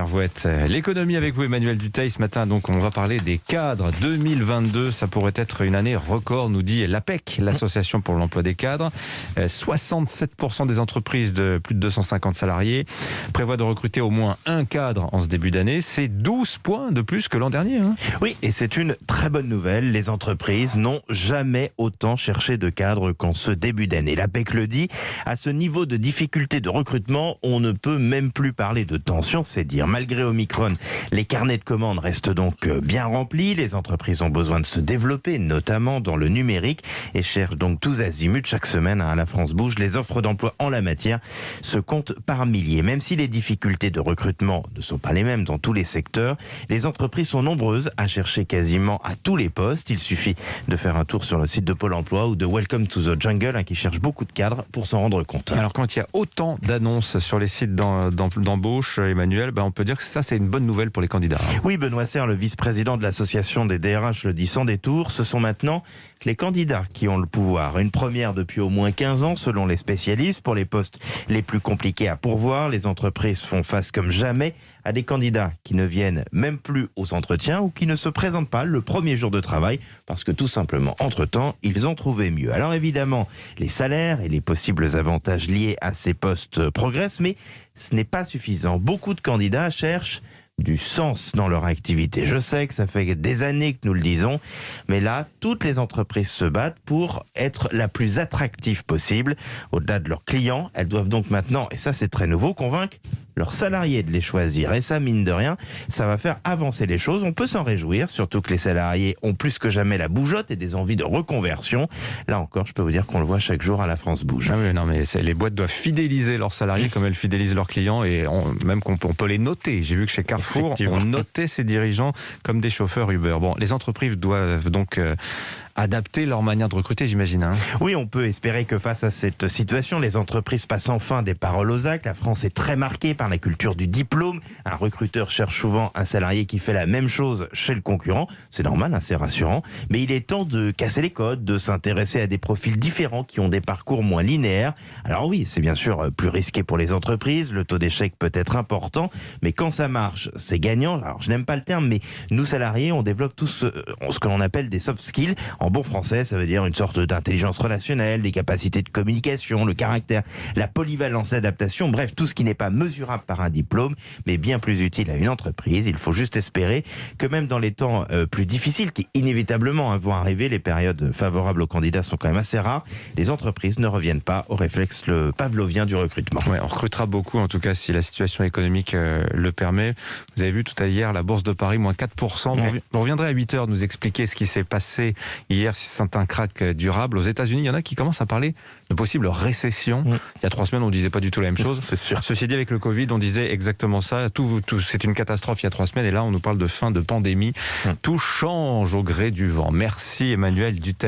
Servouette. L'économie avec vous, Emmanuel Dutheil. Ce matin, donc, on va parler des cadres. 2022, ça pourrait être une année record, nous dit l'APEC, l'Association pour l'emploi des cadres. 67% des entreprises de plus de 250 salariés prévoient de recruter au moins un cadre en ce début d'année. C'est 12 points de plus que l'an dernier. Oui, et c'est une très bonne nouvelle. Les entreprises n'ont jamais autant cherché de cadres qu'en ce début d'année. L'APEC le dit, à ce niveau de difficulté de recrutement, on ne peut même plus parler de tension, c'est dire. Malgré Omicron, les carnets de commandes restent donc bien remplis. Les entreprises ont besoin de se développer, notamment dans le numérique, et cherchent donc tous azimuts. Chaque semaine, à La France Bouge, les offres d'emploi en la matière se comptent par milliers. Même si les difficultés de recrutement ne sont pas les mêmes dans tous les secteurs, les entreprises sont nombreuses à chercher quasiment à tous les postes. Il suffit de faire un tour sur le site de Pôle emploi ou de Welcome to the Jungle, qui cherche beaucoup de cadres pour s'en rendre compte. Alors, quand il y a autant d'annonces sur les sites d'embauche, Emmanuel, on peut dire que ça, c'est une bonne nouvelle pour les candidats. Oui, Benoît Serre, le vice-président de l'association des DRH, le dit sans détour, ce sont maintenant les candidats qui ont le pouvoir. Une première depuis au moins 15 ans, selon les spécialistes. Pour les postes les plus compliqués à pourvoir, les entreprises font face comme jamais à des candidats qui ne viennent même plus aux entretiens ou qui ne se présentent pas le premier jour de travail parce que tout simplement, entre-temps, ils ont trouvé mieux. Alors évidemment, les salaires et les possibles avantages liés à ces postes progressent, mais ce n'est pas suffisant. Beaucoup de candidats cherchent du sens dans leur activité. Je sais que ça fait des années que nous le disons, mais là, toutes les entreprises se battent pour être la plus attractive possible. Au-delà de leurs clients, elles doivent donc maintenant, et ça c'est très nouveau, convaincre leurs salariés de les choisir. Et ça, mine de rien, ça va faire avancer les choses. On peut s'en réjouir, surtout que les salariés ont plus que jamais la bougeotte et des envies de reconversion. Là encore, je peux vous dire qu'on le voit chaque jour à La France Bouge. Ah oui, non, mais les boîtes doivent fidéliser leurs salariés comme elles fidélisent leurs clients et même qu'on peut les noter. J'ai vu que chez Carrefour, on notait ses dirigeants comme des chauffeurs Uber. Bon, les entreprises doivent donc adapter leur manière de recruter, j'imagine. Oui, on peut espérer que face à cette situation, les entreprises passent enfin des paroles aux actes. La France est très marquée par la culture du diplôme. Un recruteur cherche souvent un salarié qui fait la même chose chez le concurrent. C'est normal, c'est rassurant. Mais il est temps de casser les codes, de s'intéresser à des profils différents qui ont des parcours moins linéaires. Alors oui, c'est bien sûr plus risqué pour les entreprises. Le taux d'échec peut être important. Mais quand ça marche, c'est gagnant. Alors je n'aime pas le terme, mais nous salariés, on développe tous ce que l'on appelle des soft skills. En bon français, ça veut dire une sorte d'intelligence relationnelle, des capacités de communication, le caractère, la polyvalence, l'adaptation, bref, tout ce qui n'est pas mesurable par un diplôme, mais bien plus utile à une entreprise. Il faut juste espérer que même dans les temps plus difficiles, qui inévitablement vont arriver, les périodes favorables aux candidats sont quand même assez rares, les entreprises ne reviennent pas au réflexe pavlovien du recrutement. Ouais, on recrutera beaucoup, en tout cas, si la situation économique le permet. Vous avez vu tout à l'heure, la Bourse de Paris, moins 4%. Ouais. Vous reviendrez à 8h nous expliquer ce qui s'est passé hier, si c'est un crack durable. Aux États-Unis, il y en a qui commencent à parler de possible récession. Il y a 3 semaines, on disait pas du tout la même chose. C'est sûr. Ceci dit, avec le Covid, on disait exactement ça. Tout, c'est une catastrophe il y a 3 semaines. Et là, on nous parle de fin de pandémie. Tout change au gré du vent. Merci Emmanuel Dutheil.